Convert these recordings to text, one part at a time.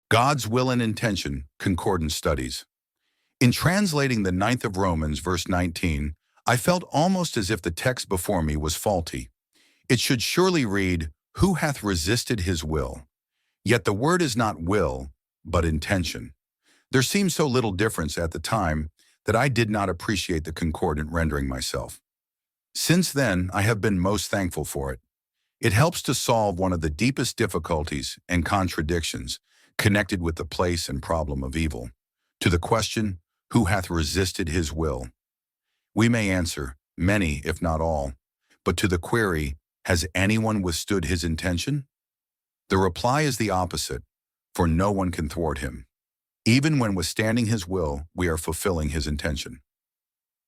God's will and intention, Concordant studies. In translating the ninth of Romans, verse 19, I felt almost as if the text before me was faulty. It should surely read, "Who hath resisted his will?" Yet the word is not will, but intention. There seemed so little difference at the time that I did not appreciate the concordant rendering myself. Since then, I have been most thankful for it. It helps to solve one of the deepest difficulties and contradictions connected with the place and problem of evil. To the question, who hath resisted his will? We may answer, many, if not all. But to the query, has anyone withstood his intention? The reply is the opposite, for no one can thwart him. Even when withstanding his will, we are fulfilling his intention.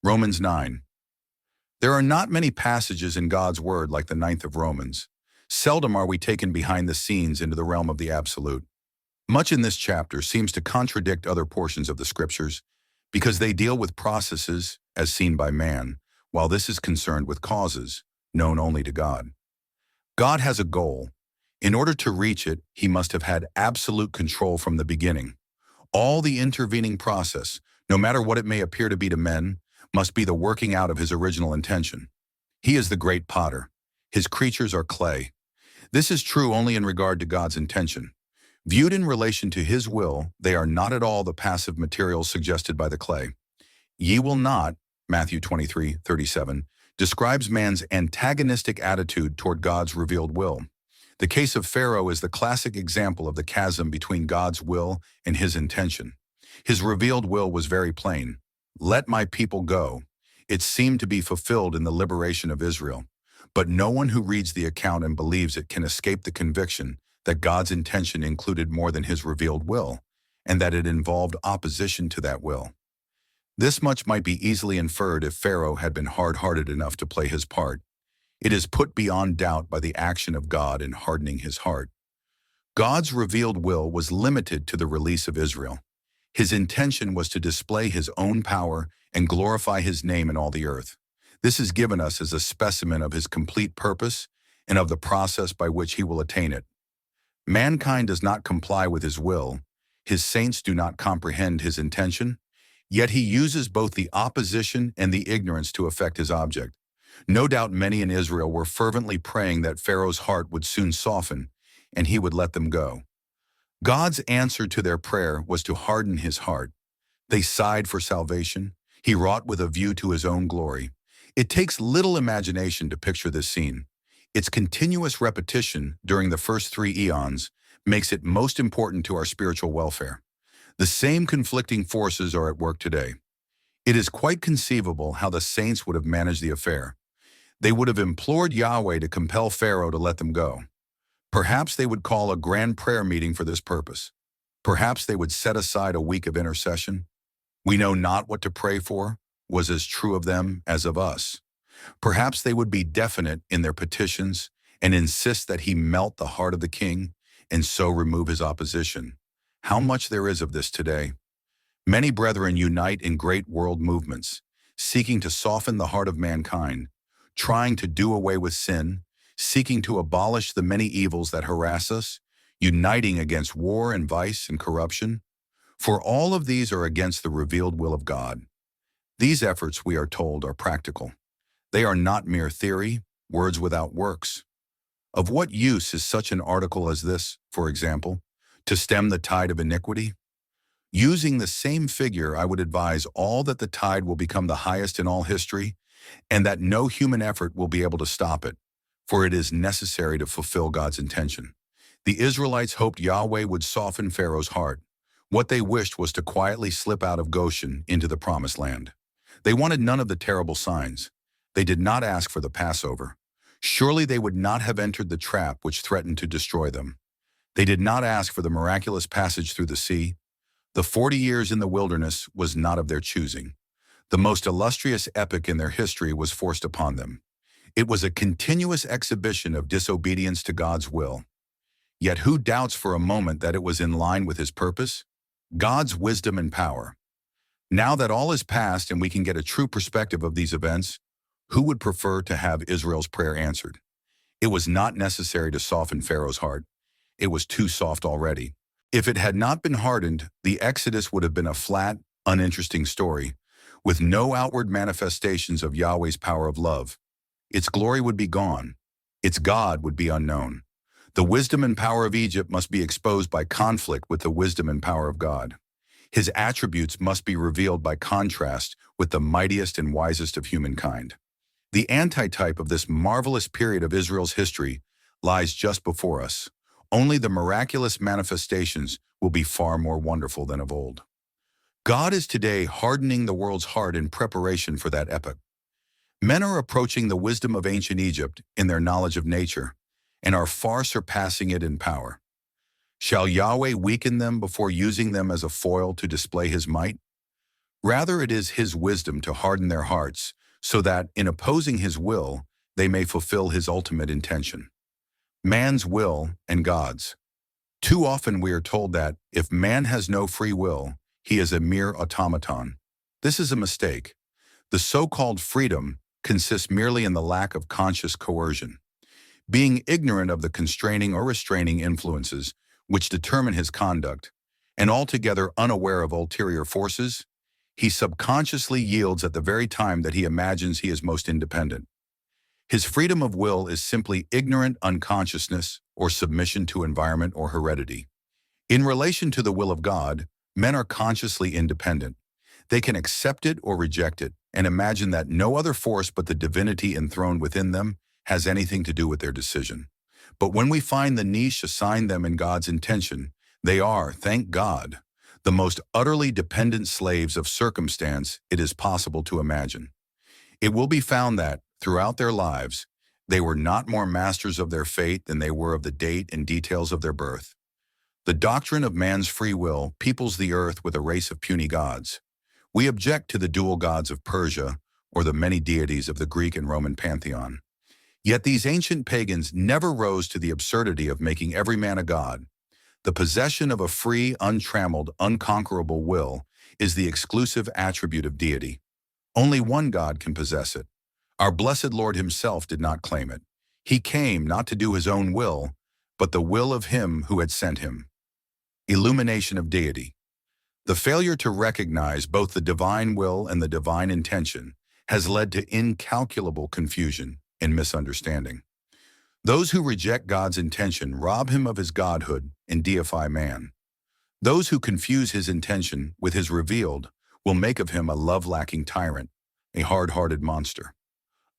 Romans 9. There are not many passages in God's word like the ninth of Romans. Seldom are we taken behind the scenes into the realm of the absolute. Much in this chapter seems to contradict other portions of the scriptures because they deal with processes as seen by man, while this is concerned with causes known only to God. God has a goal. In order to reach it, he must have had absolute control from the beginning. All the intervening process, no matter what it may appear to be to men, must be the working out of his original intention. He is the great potter. His creatures are clay. This is true only in regard to God's intention. Viewed in relation to his will, they are not at all the passive materials suggested by the clay. Ye will not, Matthew 23:37, describes man's antagonistic attitude toward God's revealed will. The case of Pharaoh is the classic example of the chasm between God's will and his intention. His revealed will was very plain. Let my people go. It seemed to be fulfilled in the liberation of Israel. But no one who reads the account and believes it can escape the conviction that God's intention included more than his revealed will, and that it involved opposition to that will. This much might be easily inferred if Pharaoh had been hard-hearted enough to play his part. It is put beyond doubt by the action of God in hardening his heart. God's revealed will was limited to the release of Israel. His intention was to display his own power and glorify his name in all the earth. This is given us as a specimen of his complete purpose and of the process by which he will attain it. Mankind does not comply with his will. His saints do not comprehend his intention. Yet he uses both the opposition and the ignorance to effect his object. No doubt many in Israel were fervently praying that Pharaoh's heart would soon soften and he would let them go. God's answer to their prayer was to harden his heart. They sighed for salvation. He wrought with a view to his own glory. It takes little imagination to picture this scene. Its continuous repetition during the first 3 eons makes it most important to our spiritual welfare. The same conflicting forces are at work today. It is quite conceivable how the saints would have managed the affair. They would have implored Yahweh to compel Pharaoh to let them go. Perhaps they would call a grand prayer meeting for this purpose. Perhaps they would set aside a week of intercession. We know not what to pray for was as true of them as of us. Perhaps they would be definite in their petitions and insist that he melt the heart of the king and so remove his opposition. How much there is of this today. Many brethren unite in great world movements, seeking to soften the heart of mankind, trying to do away with sin, seeking to abolish the many evils that harass us, uniting against war and vice and corruption. For all of these are against the revealed will of God. These efforts, we are told, are practical. They are not mere theory, words without works. Of what use is such an article as this, for example, to stem the tide of iniquity? Using the same figure, I would advise all that the tide will become the highest in all history, and that no human effort will be able to stop it, for it is necessary to fulfill God's intention. The Israelites hoped Yahweh would soften Pharaoh's heart. What they wished was to quietly slip out of Goshen into the promised land. They wanted none of the terrible signs. They did not ask for the Passover. Surely they would not have entered the trap which threatened to destroy them. They did not ask for the miraculous passage through the sea. The 40 years in the wilderness was not of their choosing. The most illustrious epic in their history was forced upon them. It was a continuous exhibition of disobedience to God's will. Yet who doubts for a moment that it was in line with his purpose? God's wisdom and power. Now that all is past and we can get a true perspective of these events, who would prefer to have Israel's prayer answered? It was not necessary to soften Pharaoh's heart. It was too soft already. If it had not been hardened, the Exodus would have been a flat, uninteresting story, with no outward manifestations of Yahweh's power of love. Its glory would be gone. Its God would be unknown. The wisdom and power of Egypt must be exposed by conflict with the wisdom and power of God. His attributes must be revealed by contrast with the mightiest and wisest of humankind. The antitype of this marvelous period of Israel's history lies just before us. Only the miraculous manifestations will be far more wonderful than of old. God is today hardening the world's heart in preparation for that epoch. Men are approaching the wisdom of ancient Egypt in their knowledge of nature, and are far surpassing it in power. Shall Yahweh weaken them before using them as a foil to display his might? Rather, it is his wisdom to harden their hearts, so that, in opposing his will, they may fulfill his ultimate intention. Man's will and God's. Too often we are told that, if man has no free will, he is a mere automaton. This is a mistake. The so-called freedom consists merely in the lack of conscious coercion. Being ignorant of the constraining or restraining influences which determine his conduct, and altogether unaware of ulterior forces, he subconsciously yields at the very time that he imagines he is most independent. His freedom of will is simply ignorant unconsciousness or submission to environment or heredity. In relation to the will of God, men are consciously independent. They can accept it or reject it, and imagine that no other force but the divinity enthroned within them has anything to do with their decision. But when we find the niche assigned them in God's intention, they are, thank God, the most utterly dependent slaves of circumstance it is possible to imagine. It will be found that, throughout their lives, they were not more masters of their fate than they were of the date and details of their birth. The doctrine of man's free will peoples the earth with a race of puny gods. We object to the dual gods of Persia or the many deities of the Greek and Roman pantheon. Yet these ancient pagans never rose to the absurdity of making every man a god. The possession of a free, untrammeled, unconquerable will is the exclusive attribute of deity. Only one God can possess it. Our blessed Lord himself did not claim it. He came not to do his own will, but the will of him who had sent him. Illumination of deity. The failure to recognize both the divine will and the divine intention has led to incalculable confusion and misunderstanding. Those who reject God's intention rob him of his godhood and deify man. Those who confuse his intention with his revealed will make of him a love-lacking tyrant, a hard-hearted monster.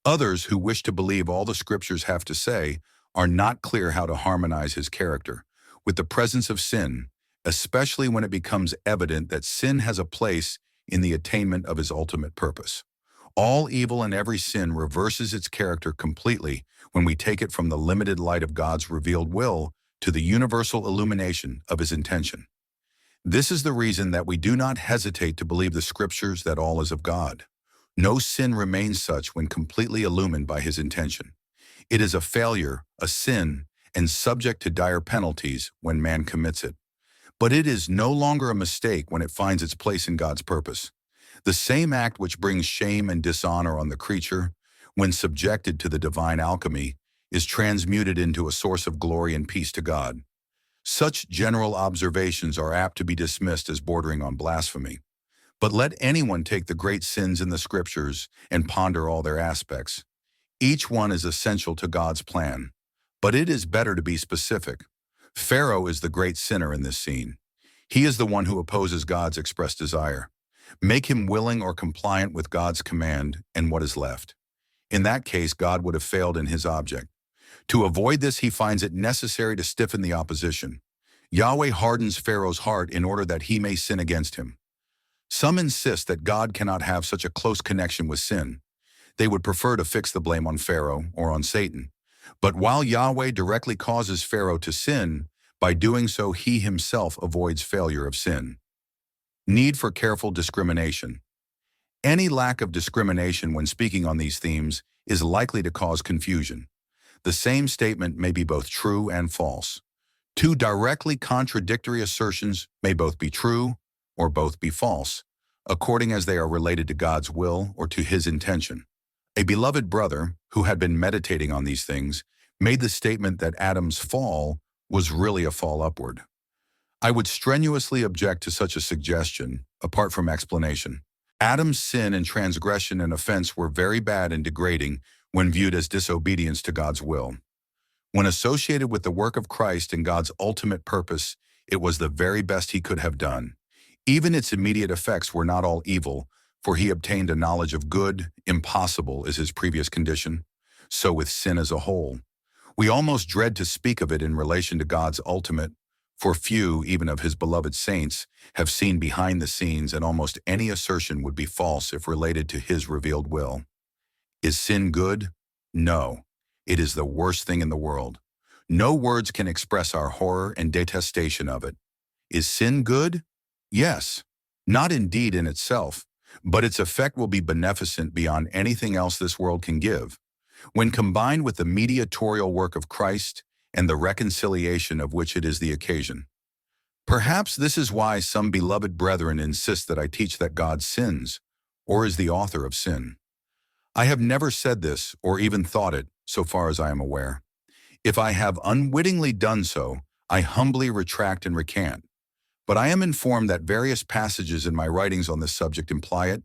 Others who wish to believe all the scriptures have to say are not clear how to harmonize his character with the presence of sin, especially when it becomes evident that sin has a place in the attainment of his ultimate purpose. All evil and every sin reverses its character completely when we take it from the limited light of God's revealed will to the universal illumination of his intention. This is the reason that we do not hesitate to believe the scriptures that all is of God. No sin remains such when completely illumined by his intention. It is a failure, a sin, and subject to dire penalties when man commits it. But it is no longer a mistake when it finds its place in God's purpose. The same act which brings shame and dishonor on the creature, when subjected to the divine alchemy, is transmuted into a source of glory and peace to God. Such general observations are apt to be dismissed as bordering on blasphemy. But let anyone take the great sins in the scriptures and ponder all their aspects. Each one is essential to God's plan. But it is better to be specific. Pharaoh is the great sinner in this scene. He is the one who opposes God's expressed desire. Make him willing or compliant with God's command, and what is left? In that case, God would have failed in his object. To avoid this, he finds it necessary to stiffen the opposition. Yahweh hardens Pharaoh's heart in order that he may sin against him. Some insist that God cannot have such a close connection with sin. They would prefer to fix the blame on Pharaoh or on Satan. But while Yahweh directly causes Pharaoh to sin, by doing so he himself avoids failure of sin. Need for careful discrimination. Any lack of discrimination when speaking on these themes is likely to cause confusion. The same statement may be both true and false. Two directly contradictory assertions may both be true or both be false, according as they are related to God's will or to his intention. A beloved brother, who had been meditating on these things, made the statement that Adam's fall was really a fall upward. I would strenuously object to such a suggestion, apart from explanation. Adam's sin and transgression and offense were very bad and degrading when viewed as disobedience to God's will. When associated with the work of Christ and God's ultimate purpose, it was the very best he could have done. Even its immediate effects were not all evil, for he obtained a knowledge of good. Impossible is his previous condition. So with sin as a whole. We almost dread to speak of it in relation to God's ultimate, for few, even of his beloved saints, have seen behind the scenes, and almost any assertion would be false if related to his revealed will. Is sin good? No. It is the worst thing in the world. No words can express our horror and detestation of it. Is sin good? Yes. Not indeed in itself, but its effect will be beneficent beyond anything else this world can give. When combined with the mediatorial work of Christ and the reconciliation of which it is the occasion. Perhaps this is why some beloved brethren insist that I teach that God sins, or is the author of sin. I have never said this or even thought it, so far as I am aware. If I have unwittingly done so, I humbly retract and recant. But I am informed that various passages in my writings on this subject imply it,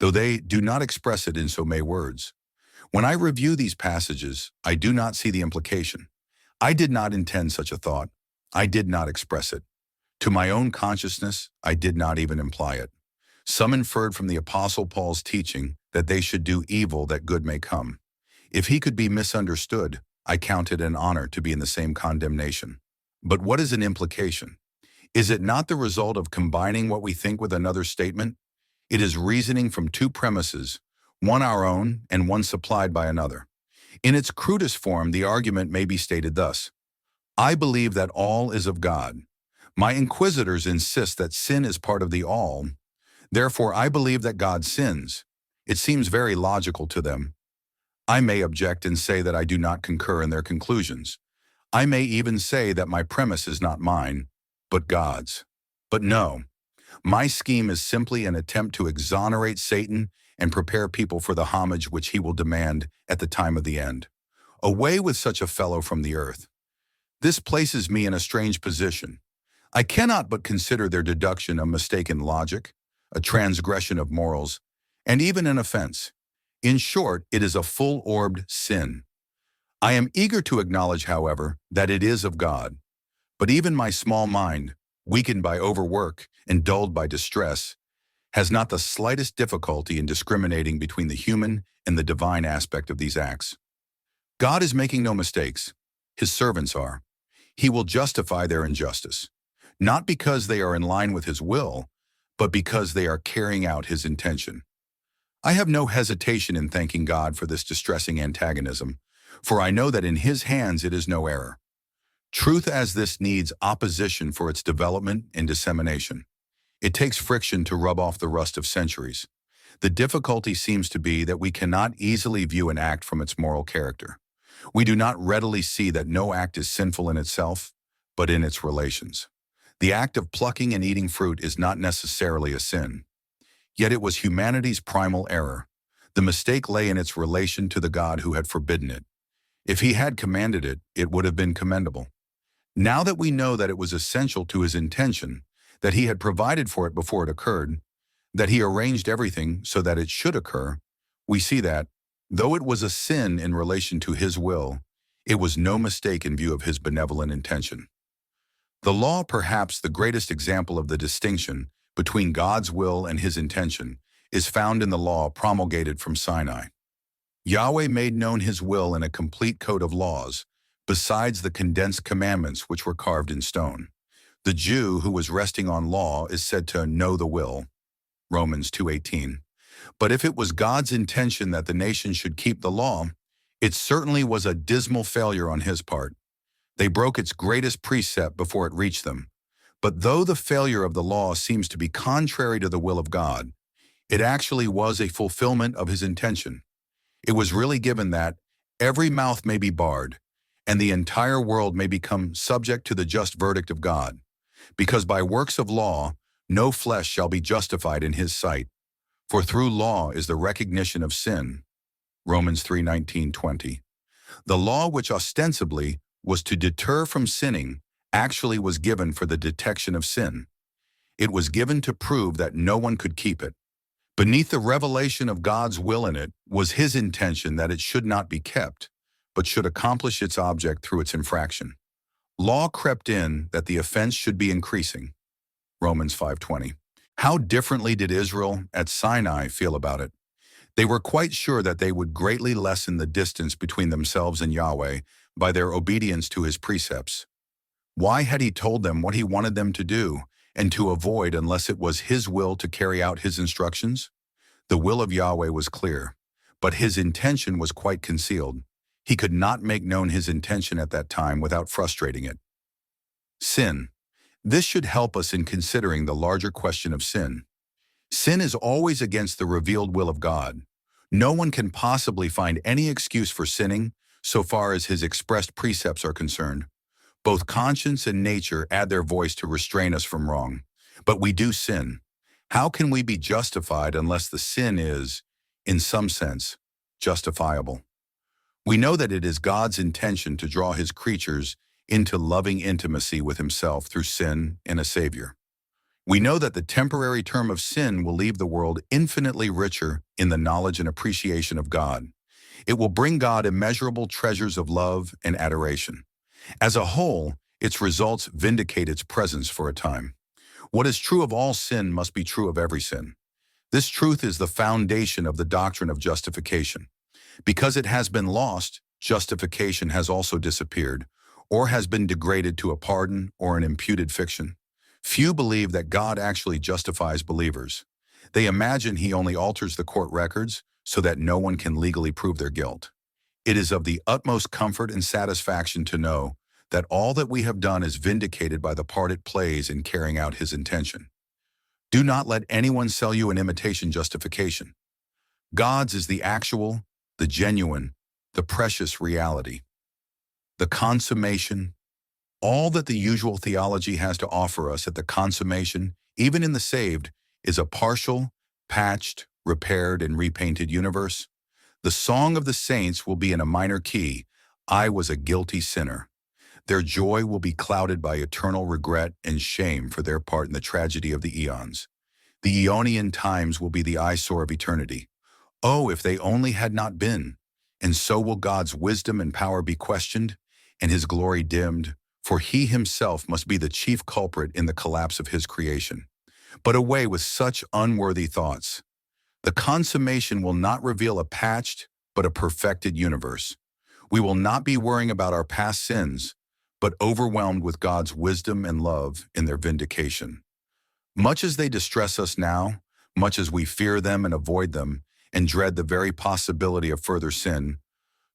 though they do not express it in so many words. When I review these passages, I do not see the implication. I did not intend such a thought. I did not express it. To my own consciousness, I did not even imply it. Some inferred from the Apostle Paul's teaching that they should do evil that good may come. If he could be misunderstood, I count it an honor to be in the same condemnation. But what is an implication? Is it not the result of combining what we think with another statement? It is reasoning from two premises, one our own and one supplied by another. In its crudest form, the argument may be stated thus: I believe that all is of God. My inquisitors insist that sin is part of the all. Therefore, I believe that God sins. It seems very logical to them. I may object and say that I do not concur in their conclusions. I may even say that my premise is not mine, but God's. But no, my scheme is simply an attempt to exonerate Satan and prepare people for the homage which he will demand at the time of the end. Away with such a fellow from the earth. This places me in a strange position. I cannot but consider their deduction a mistaken logic, a transgression of morals, and even an offense. In short, it is a full-orbed sin. I am eager to acknowledge, however, that it is of God. But even my small mind, weakened by overwork and dulled by distress, has not the slightest difficulty in discriminating between the human and the divine aspect of these acts. God is making no mistakes. His servants are. He will justify their injustice, not because they are in line with his will, but because they are carrying out his intention. I have no hesitation in thanking God for this distressing antagonism, for I know that in his hands it is no error. Truth as this needs opposition for its development and dissemination. It takes friction to rub off the rust of centuries. The difficulty seems to be that we cannot easily view an act from its moral character. We do not readily see that no act is sinful in itself, but in its relations. The act of plucking and eating fruit is not necessarily a sin. Yet it was humanity's primal error. The mistake lay in its relation to the God who had forbidden it. If he had commanded it, it would have been commendable. Now that we know that it was essential to his intention, that he had provided for it before it occurred, that he arranged everything so that it should occur, we see that, though it was a sin in relation to his will, it was no mistake in view of his benevolent intention. The law, perhaps the greatest example of the distinction between God's will and his intention, is found in the law promulgated from Sinai. Yahweh made known his will in a complete code of laws, besides the condensed commandments which were carved in stone. The Jew who was resting on law is said to know the will, Romans 2:18. But if it was God's intention that the nation should keep the law, it certainly was a dismal failure on his part. They broke its greatest precept before it reached them. But though the failure of the law seems to be contrary to the will of God, it actually was a fulfillment of his intention. It was really given that every mouth may be barred, and the entire world may become subject to the just verdict of God, because by works of law no flesh shall be justified in his sight. For through law is the recognition of sin. Romans 3:19-20. The law, which ostensibly was to deter from sinning, actually was given for the detection of sin. It was given to prove that no one could keep it. Beneath the revelation of God's will in it was his intention that it should not be kept, but should accomplish its object through its infraction. Law crept in that the offense should be increasing. Romans 5:20. How differently did Israel at Sinai feel about it? They were quite sure that they would greatly lessen the distance between themselves and Yahweh by their obedience to his precepts. Why had he told them what he wanted them to do and to avoid unless it was his will to carry out his instructions? The will of Yahweh was clear, but his intention was quite concealed. He could not make known his intention at that time without frustrating it. Sin. This should help us in considering the larger question of sin. Sin is always against the revealed will of God. No one can possibly find any excuse for sinning so far as his expressed precepts are concerned. Both conscience and nature add their voice to restrain us from wrong. But we do sin. How can we be justified unless the sin is, in some sense, justifiable? We know that it is God's intention to draw his creatures into loving intimacy with himself through sin and a Savior. We know that the temporary term of sin will leave the world infinitely richer in the knowledge and appreciation of God. It will bring God immeasurable treasures of love and adoration. As a whole, its results vindicate its presence for a time. What is true of all sin must be true of every sin. This truth is the foundation of the doctrine of justification. Because it has been lost, justification has also disappeared, or has been degraded to a pardon or an imputed fiction. Few believe that God actually justifies believers. They imagine he only alters the court records so that no one can legally prove their guilt. It is of the utmost comfort and satisfaction to know that all that we have done is vindicated by the part it plays in carrying out his intention. Do not let anyone sell you an imitation justification. God's is the actual, the genuine, the precious reality. The consummation, all that the usual theology has to offer us at the consummation, even in the saved, is a partial, patched, repaired, and repainted universe. The song of the saints will be in a minor key, I was a guilty sinner. Their joy will be clouded by eternal regret and shame for their part in the tragedy of the eons. The Aeonian times will be the eyesore of eternity. Oh, if they only had not been! And so will God's wisdom and power be questioned, and his glory dimmed, for he himself must be the chief culprit in the collapse of his creation. But away with such unworthy thoughts. The consummation will not reveal a patched, but a perfected universe. We will not be worrying about our past sins, but overwhelmed with God's wisdom and love in their vindication. Much as they distress us now, much as we fear them and avoid them, and dread the very possibility of further sin,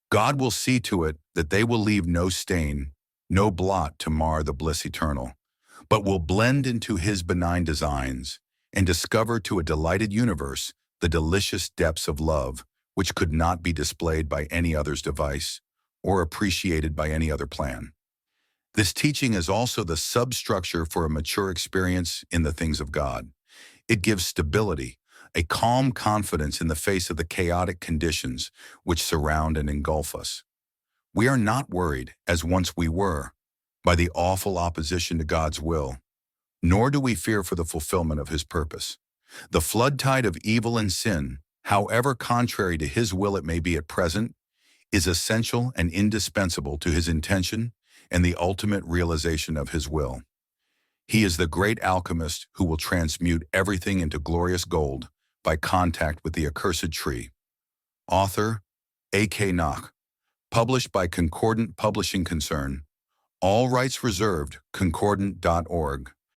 God will see to it that they will leave no stain, no blot to mar the bliss eternal, but will blend into his benign designs and discover to a delighted universe the delicious depths of love which could not be displayed by any other's device or appreciated by any other plan. This teaching is also the substructure for a mature experience in the things of God. It gives stability, a calm confidence in the face of the chaotic conditions which surround and engulf us. We are not worried, as once we were, by the awful opposition to God's will, nor do we fear for the fulfillment of his purpose. The flood tide of evil and sin, however contrary to his will it may be at present, is essential and indispensable to his intention and the ultimate realization of his will. He is the great alchemist who will transmute everything into glorious gold by contact with the accursed tree. Author, A.K. Nach. Published by Concordant Publishing Concern. All rights reserved, concordant.org.